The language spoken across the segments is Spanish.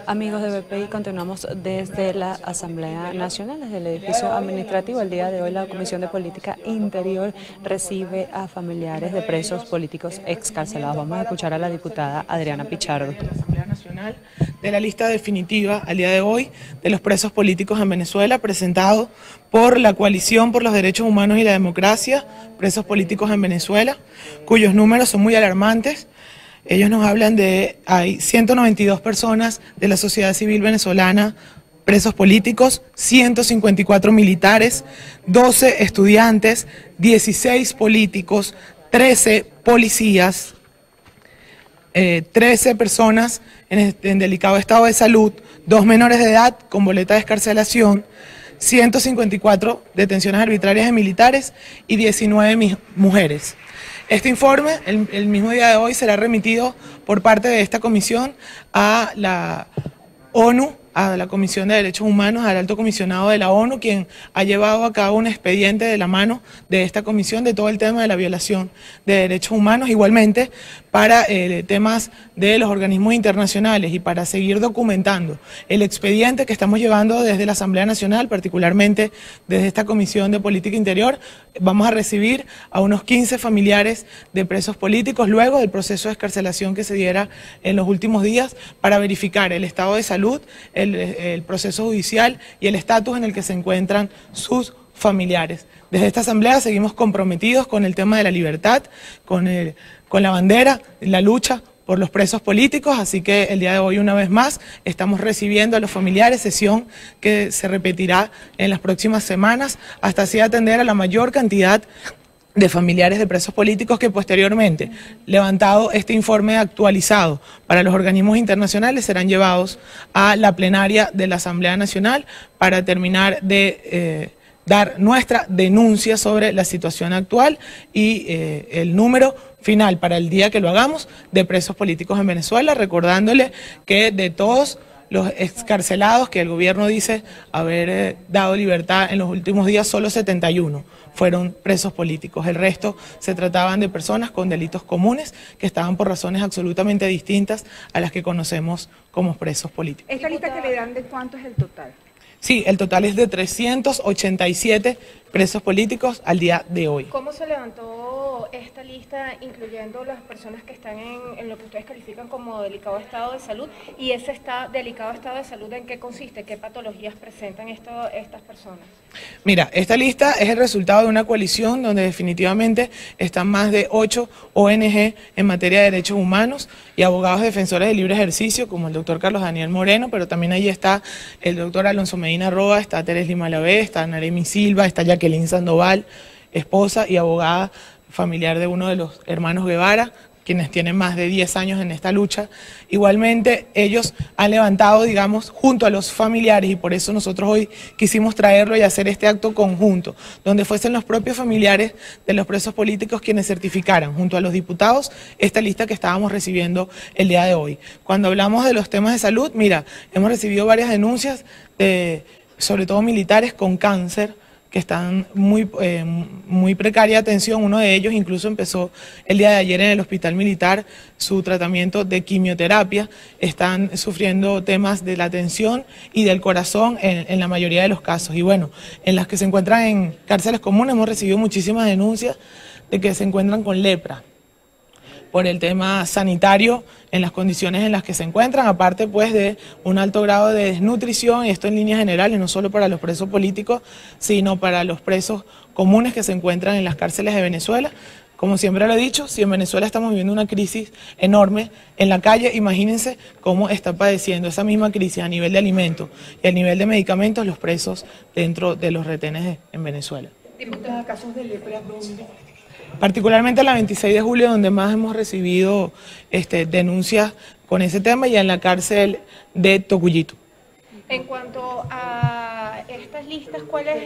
Amigos de BPI, continuamos desde la Asamblea Nacional, desde el edificio administrativo. El día de hoy la Comisión de Política Interior recibe a familiares de presos políticos excarcelados. Vamos a escuchar a la diputada Adriana Pichardo. De la Asamblea Nacional, de la lista definitiva al día de hoy de los presos políticos en Venezuela, presentado por la Coalición por los Derechos Humanos y la Democracia, presos políticos en Venezuela, cuyos números son muy alarmantes. Ellos nos hablan de, hay 192 personas de la sociedad civil venezolana presos políticos, 154 militares, 12 estudiantes, 16 políticos, 13 policías, 13 personas en delicado estado de salud, 2 menores de edad con boleta de excarcelación, 154 detenciones arbitrarias de militares y 19 mujeres. Este informe, el mismo día de hoy, será remitido por parte de esta comisión a la ONU, a la Comisión de Derechos Humanos, al Alto Comisionado de la ONU, quien ha llevado a cabo un expediente de la mano de esta comisión de todo el tema de la violación de derechos humanos, igualmente para temas de los organismos internacionales y para seguir documentando el expediente que estamos llevando desde la Asamblea Nacional, particularmente desde esta Comisión de Política Interior. Vamos a recibir a unos 15 familiares de presos políticos luego del proceso de excarcelación que se diera en los últimos días para verificar el estado de salud, el proceso judicial y el estatus en el que se encuentran sus familiares. Desde esta asamblea seguimos comprometidos con el tema de la libertad, con la bandera, la lucha por los presos políticos, así que el día de hoy una vez más estamos recibiendo a los familiares, sesión que se repetirá en las próximas semanas hasta así atender a la mayor cantidad de familiares de presos políticos que posteriormente, levantado este informe actualizado para los organismos internacionales, serán llevados a la plenaria de la Asamblea Nacional para terminar de dar nuestra denuncia sobre la situación actual y el número final para el día que lo hagamos de presos políticos en Venezuela, recordándole que de todos los excarcelados que el gobierno dice haber dado libertad en los últimos días, solo 71 fueron presos políticos. El resto se trataban de personas con delitos comunes que estaban por razones absolutamente distintas a las que conocemos como presos políticos. ¿Esta lista que le dan de cuánto es el total? Sí, el total es de 387 presos políticos al día de hoy. ¿Cómo se levantó esta lista, incluyendo las personas que están en lo que ustedes califican como delicado estado de salud? ¿Y ese delicado estado de salud en qué consiste? ¿Qué patologías presentan estas personas? Mira, esta lista es el resultado de una coalición donde definitivamente están más de 8 ONG en materia de derechos humanos y abogados defensores de libre ejercicio, como el doctor Carlos Daniel Moreno, pero también allí está el doctor Alonso Medina Roa, está Teresli Malavé, está Naremi Silva, está Jacqueline Sandoval, esposa y abogada familiar de uno de los hermanos Guevara, quienes tienen más de 10 años en esta lucha. Igualmente, ellos han levantado, digamos, junto a los familiares, y por eso nosotros hoy quisimos traerlo y hacer este acto conjunto, donde fuesen los propios familiares de los presos políticos quienes certificaran, junto a los diputados, esta lista que estábamos recibiendo el día de hoy. Cuando hablamos de los temas de salud, mira, hemos recibido varias denuncias, sobre todo militares con cáncer, que están muy precaria atención. Uno de ellos incluso empezó el día de ayer en el hospital militar su tratamiento de quimioterapia. Están sufriendo temas de la atención y del corazón en la mayoría de los casos. Y bueno, en las que se encuentran en cárceles comunes hemos recibido muchísimas denuncias de que se encuentran con lepra por el tema sanitario en las condiciones en las que se encuentran, aparte pues de un alto grado de desnutrición, y esto en líneas generales, no solo para los presos políticos, sino para los presos comunes que se encuentran en las cárceles de Venezuela. Como siempre lo he dicho, si en Venezuela estamos viviendo una crisis enorme en la calle, imagínense cómo está padeciendo esa misma crisis a nivel de alimentos y a nivel de medicamentos los presos dentro de los retenes en Venezuela. Diputada, casos de lepra, ¿dónde? Particularmente la 26 de julio, donde más hemos recibido denuncias con ese tema, y en la cárcel de Tocuyito. En cuanto a estas listas, ¿cuál es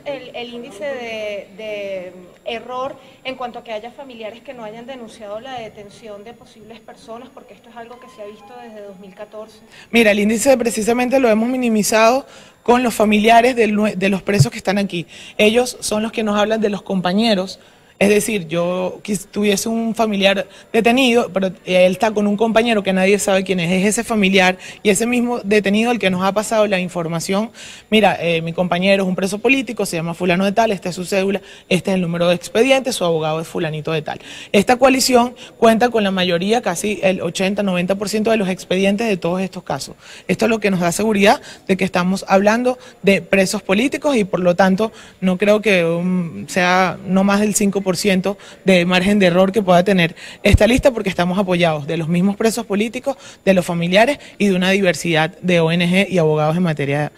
el índice de error en cuanto a que haya familiares que no hayan denunciado la detención de posibles personas? Porque esto es algo que se ha visto desde 2014. Mira, el índice precisamente lo hemos minimizado con los familiares de los presos que están aquí. Ellos son los que nos hablan de los compañeros Es decir, yo tuviese un familiar detenido, pero él está con un compañero que nadie sabe quién es ese familiar y ese mismo detenido el que nos ha pasado la información. Mira, mi compañero es un preso político, se llama fulano de tal, esta es su cédula, este es el número de expediente, su abogado es fulanito de tal. Esta coalición cuenta con la mayoría, casi el 80-90% de los expedientes de todos estos casos. Esto es lo que nos da seguridad de que estamos hablando de presos políticos y por lo tanto no creo que sea no más del 5% de margen de error que pueda tener esta lista, porque estamos apoyados de los mismos presos políticos, de los familiares y de una diversidad de ONG y abogados en materia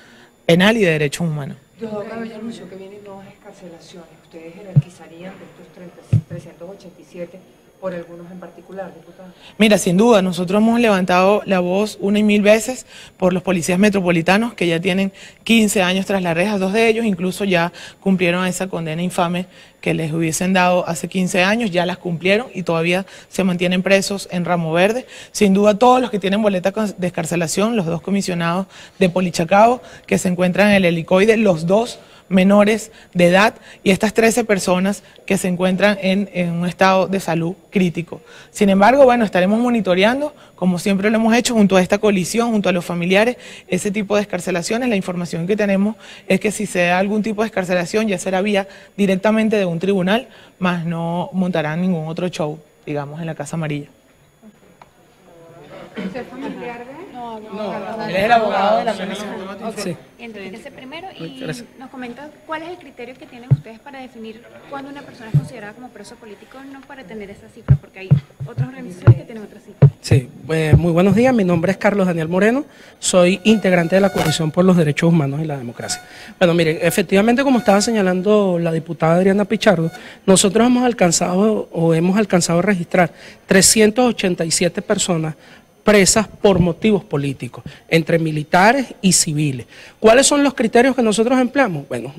penal y de derechos humanos. Diosdado Cabello anunció que vienen nuevas excarcelaciones. ¿Ustedes jerarquizarían de estos 387 por algunos en particular, diputada? Mira, sin duda, nosotros hemos levantado la voz 1 y 1000 veces por los policías metropolitanos que ya tienen 15 años tras las rejas, 2 de ellos incluso ya cumplieron esa condena infame que les hubiesen dado hace 15 años, ya las cumplieron y todavía se mantienen presos en Ramo Verde. Sin duda todos los que tienen boleta de excarcelación, los 2 comisionados de Polichacao que se encuentran en el helicoide, los 2 menores de edad y estas 13 personas que se encuentran en un estado de salud crítico. Sin embargo, bueno, estaremos monitoreando, como siempre lo hemos hecho, junto a esta coalición, junto a los familiares, ese tipo de excarcelaciones. La información que tenemos es que si se da algún tipo de excarcelación ya será vía directamente de un tribunal, más no montarán ningún otro show, digamos, en la Casa Amarilla. ¿Usted es familiar de? No, él es el abogado de la comisión. Sí. Identifíquese primero y nos comenta cuál es el criterio que tienen ustedes para definir cuándo una persona es considerada como preso político, no para tener esa cifra, porque hay otras organizaciones que tienen otras cifras. Sí, muy buenos días, mi nombre es Carlos Daniel Moreno, soy integrante de la Coalición por los Derechos Humanos y la Democracia. Bueno, miren, efectivamente, como estaba señalando la diputada Adriana Pichardo, nosotros hemos alcanzado a registrar 387 personas presas por motivos políticos, entre militares y civiles. ¿Cuáles son los criterios que nosotros empleamos? Bueno,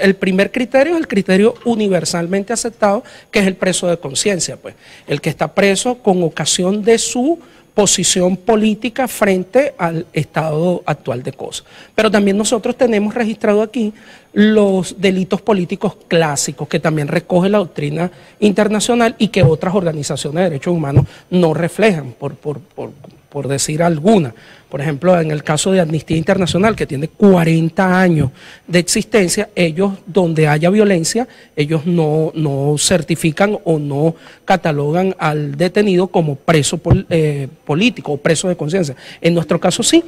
el primer criterio es el criterio universalmente aceptado, que es el preso de conciencia, pues, el que está preso con ocasión de su posición política frente al estado actual de cosas. Pero también nosotros tenemos registrado aquí los delitos políticos clásicos, que también recoge la doctrina internacional y que otras organizaciones de derechos humanos no reflejan, por decir alguna. Por ejemplo, en el caso de Amnistía Internacional, que tiene 40 años de existencia, ellos, donde haya violencia, ellos no certifican o no catalogan al detenido como preso político o preso de conciencia. En nuestro caso sí.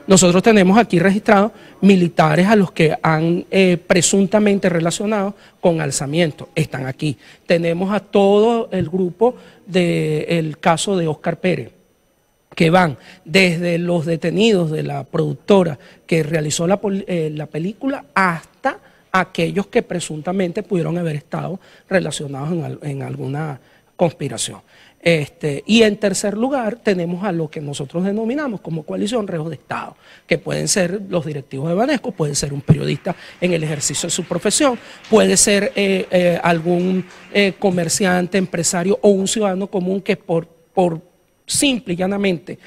Nosotros tenemos aquí registrados militares a los que han presuntamente relacionado con alzamiento. Están aquí. Tenemos a todo el grupo del caso de Óscar Pérez, que van desde los detenidos de la productora que realizó la película hasta aquellos que presuntamente pudieron haber estado relacionados en alguna conspiración. Y en tercer lugar tenemos a lo que nosotros denominamos como coalición reos de Estado, que pueden ser los directivos de Banesco, puede ser un periodista en el ejercicio de su profesión, puede ser algún comerciante, empresario o un ciudadano común que por simple y llanamente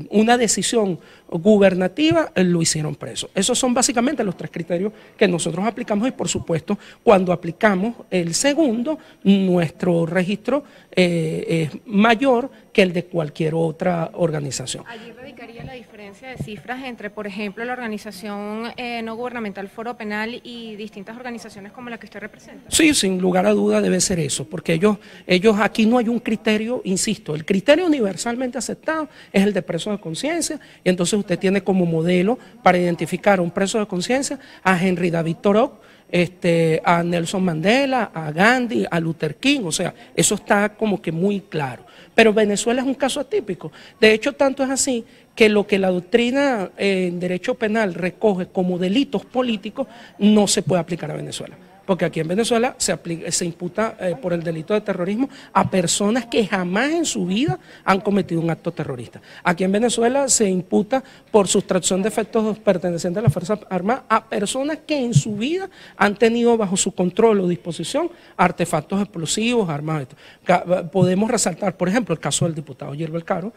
una decisión gubernativa lo hicieron preso. Esos son básicamente los 3 criterios que nosotros aplicamos y por supuesto cuando aplicamos el segundo, nuestro registro es mayor que el de cualquier otra organización. Allí radicaría la diferencia de cifras entre, por ejemplo, la organización no gubernamental Foro Penal y distintas organizaciones como la que usted representa. Sí, sin lugar a duda debe ser eso, porque ellos aquí no hay un criterio, insisto, el criterio universalmente aceptado es el de preso de conciencia, y entonces usted tiene como modelo para identificar a un preso de conciencia a Henry David Thoreau, a Nelson Mandela, a Gandhi, a Luther King, o sea, eso está como que muy claro. Pero Venezuela es un caso atípico. De hecho, tanto es así que lo que la doctrina en derecho penal recoge como delitos políticos no se puede aplicar a Venezuela. Porque aquí en Venezuela se imputa por el delito de terrorismo a personas que jamás en su vida han cometido un acto terrorista. Aquí en Venezuela se imputa por sustracción de efectos pertenecientes a las Fuerzas Armadas a personas que en su vida han tenido bajo su control o disposición artefactos explosivos, armas. Podemos resaltar, por ejemplo, el caso del diputado Yerbel Caro,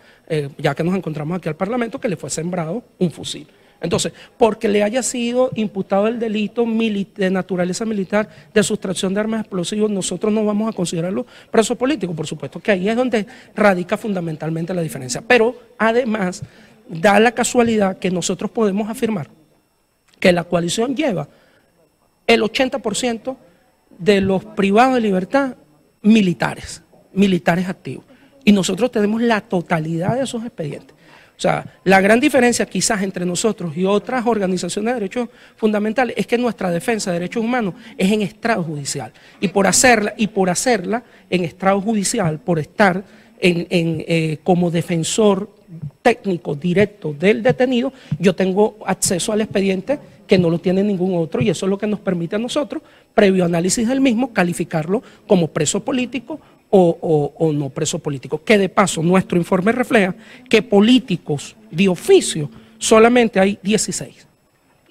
ya que nos encontramos aquí al Parlamento, que le fue sembrado un fusil. Entonces, porque le haya sido imputado el delito de naturaleza militar de sustracción de armas explosivas, nosotros no vamos a considerarlo preso político. Por supuesto que ahí es donde radica fundamentalmente la diferencia. Pero además, da la casualidad que nosotros podemos afirmar que la coalición lleva el 80% de los privados de libertad militares activos. Y nosotros tenemos la totalidad de esos expedientes. O sea, la gran diferencia quizás entre nosotros y otras organizaciones de derechos fundamentales es que nuestra defensa de derechos humanos es en estrado judicial. Y por hacerla en estrado judicial, por estar como defensor técnico directo del detenido, yo tengo acceso al expediente que no lo tiene ningún otro, y eso es lo que nos permite a nosotros, previo análisis del mismo, calificarlo como preso político o no preso político. Que de paso nuestro informe refleja que políticos de oficio solamente hay 16,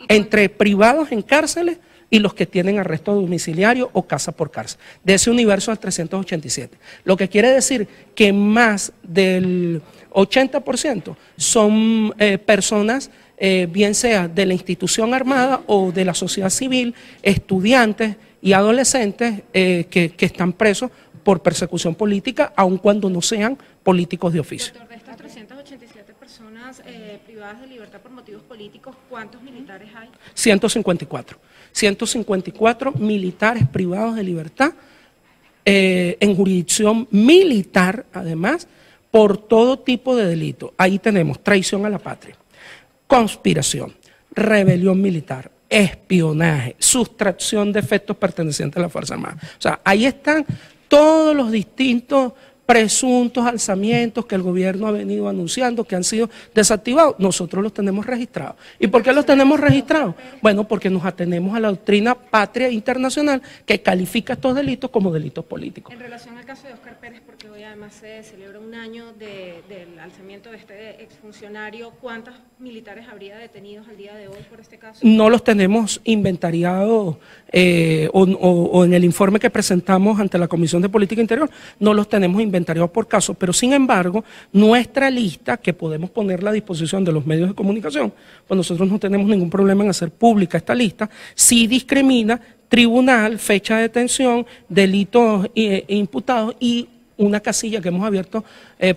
entre privados en cárceles y los que tienen arresto domiciliario o casa por cárcel. De ese universo de 387. Lo que quiere decir que más del 80% son personas, bien sea de la institución armada o de la sociedad civil, estudiantes y adolescentes que están presos por persecución política, aun cuando no sean políticos de oficio. Doctor, de estas 387 personas privadas de libertad por motivos políticos, ¿cuántos militares hay? 154. 154 militares privados de libertad en jurisdicción militar, además, por todo tipo de delito. Ahí tenemos traición a la patria, conspiración, rebelión militar, espionaje, sustracción de efectos pertenecientes a la Fuerza Armada. O sea, ahí están todos los distintos presuntos alzamientos que el gobierno ha venido anunciando que han sido desactivados. Nosotros los tenemos registrados. ¿Y por qué los tenemos registrados? Bueno, porque nos atenemos a la doctrina patria internacional que califica estos delitos como delitos políticos. En relación al caso de Óscar Pérez, porque hoy además se celebra un año del alzamiento de este exfuncionario, ¿cuántos militares habría detenidos al día de hoy por este caso? No los tenemos inventariados o en el informe que presentamos ante la Comisión de Política Interior, no los tenemos inventariados por caso, pero sin embargo, nuestra lista, que podemos ponerla a disposición de los medios de comunicación, pues nosotros no tenemos ningún problema en hacer pública esta lista, sí discrimina tribunal, fecha de detención, delitos imputados y una casilla que hemos abierto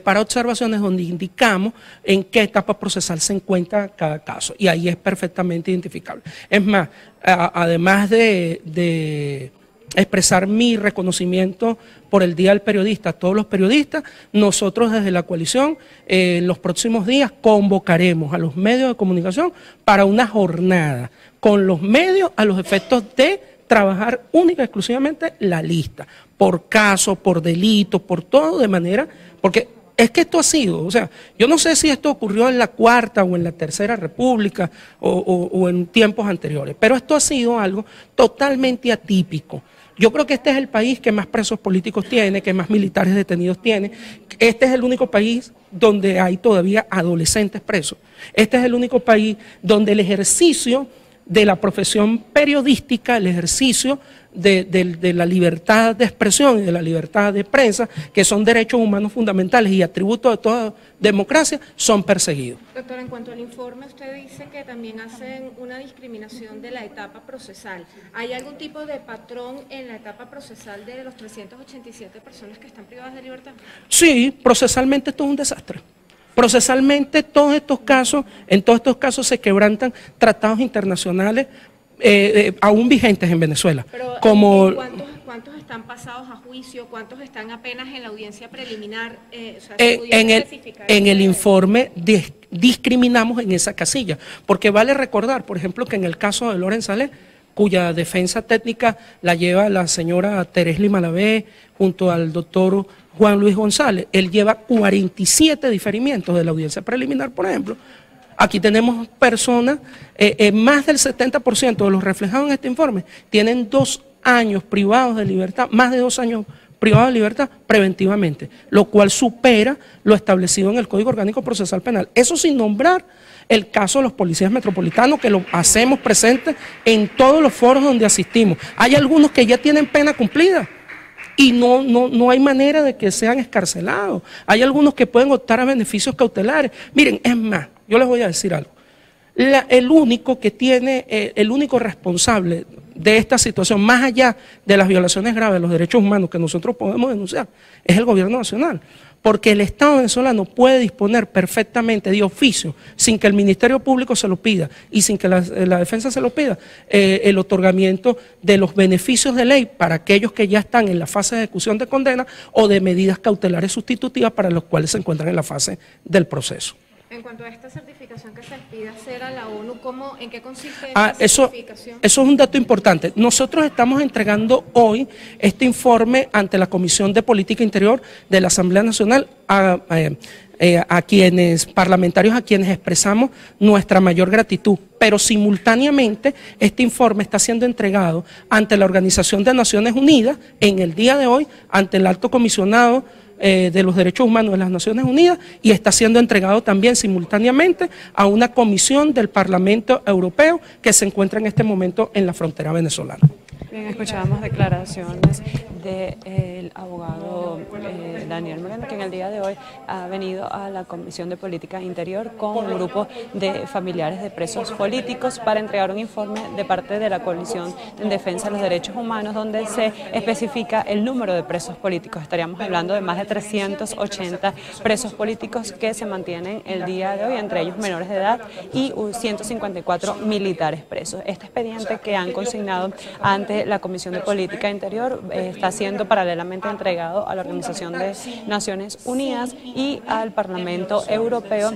para observaciones donde indicamos en qué etapa procesal se encuentra cada caso, y ahí es perfectamente identificable. Es más, además de expresar mi reconocimiento por el Día del Periodista a todos los periodistas, nosotros desde la coalición en los próximos días convocaremos a los medios de comunicación para una jornada con los medios a los efectos de trabajar única y exclusivamente la lista, por caso, por delito, por todo, de manera, porque es que esto ha sido, o sea, yo no sé si esto ocurrió en la Cuarta o en la Tercera República o en tiempos anteriores, pero esto ha sido algo totalmente atípico. Yo creo que este es el país que más presos políticos tiene, que más militares detenidos tiene. Este es el único país donde hay todavía adolescentes presos. Este es el único país donde el ejercicio de la profesión periodística, el ejercicio de la libertad de expresión y de la libertad de prensa, que son derechos humanos fundamentales y atributos de toda democracia, son perseguidos. Doctor, en cuanto al informe, usted dice que también hacen una discriminación de la etapa procesal. ¿Hay algún tipo de patrón en la etapa procesal de los 387 personas que están privadas de libertad? Sí, procesalmente esto es un desastre. Procesalmente en todos estos casos se quebrantan tratados internacionales aún vigentes en Venezuela. Pero, como ¿cuántos están pasados a juicio? ¿Cuántos están apenas en la audiencia preliminar? En el informe discriminamos en esa casilla, porque vale recordar, por ejemplo, que en el caso de Loren Saleh, cuya defensa técnica la lleva la señora Teresli Malavé junto al doctor Juan Luis González, él lleva 47 diferimientos de la audiencia preliminar, por ejemplo. Aquí tenemos personas, más del 70% de los reflejados en este informe tienen 2 años privados de libertad, más de 2 años privados de libertad preventivamente, lo cual supera lo establecido en el Código Orgánico Procesal Penal. Eso sin nombrar el caso de los policías metropolitanos, que lo hacemos presente en todos los foros donde asistimos. Hay algunos que ya tienen pena cumplida y no hay manera de que sean excarcelados. Hay algunos que pueden optar a beneficios cautelares. Miren, es más, yo les voy a decir algo. el único que tiene, el único responsable de esta situación, más allá de las violaciones graves de los derechos humanos que nosotros podemos denunciar, es el gobierno nacional. Porque el Estado venezolano puede disponer perfectamente de oficio, sin que el Ministerio Público se lo pida y sin que la defensa se lo pida, el otorgamiento de los beneficios de ley para aquellos que ya están en la fase de ejecución de condena o de medidas cautelares sustitutivas para los cuales se encuentran en la fase del proceso. En cuanto a esta certificación que se les pide hacer a la ONU, ¿en qué consiste esta certificación? Eso es un dato importante. Nosotros estamos entregando hoy este informe ante la Comisión de Política Interior de la Asamblea Nacional a quienes, parlamentarios a quienes expresamos nuestra mayor gratitud, pero simultáneamente este informe está siendo entregado ante la Organización de Naciones Unidas en el día de hoy, ante el Alto Comisionado de los Derechos Humanos de las Naciones Unidas, y está siendo entregado también simultáneamente a una comisión del Parlamento Europeo que se encuentra en este momento en la frontera venezolana. Bien, escuchábamos declaraciones del abogado Daniel Moreno, que en el día de hoy ha venido a la Comisión de Política Interior con un grupo de familiares de presos políticos para entregar un informe de parte de la Coalición en Defensa de los Derechos Humanos, donde se especifica el número de presos políticos. Estaríamos hablando de más de 380 presos políticos que se mantienen el día de hoy, entre ellos menores de edad y 154 militares presos. Este expediente que han consignado ante la Comisión de Política Interior está siendo paralelamente entregado a la Organización de Naciones Unidas y al Parlamento Europeo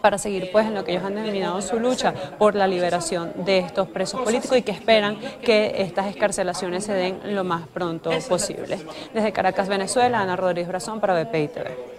para seguir pues en lo que ellos han denominado su lucha por la liberación de estos presos políticos y que esperan que estas excarcelaciones se den lo más pronto posible. Desde Caracas, Venezuela, Ana Rodríguez Brazón para BPI TV.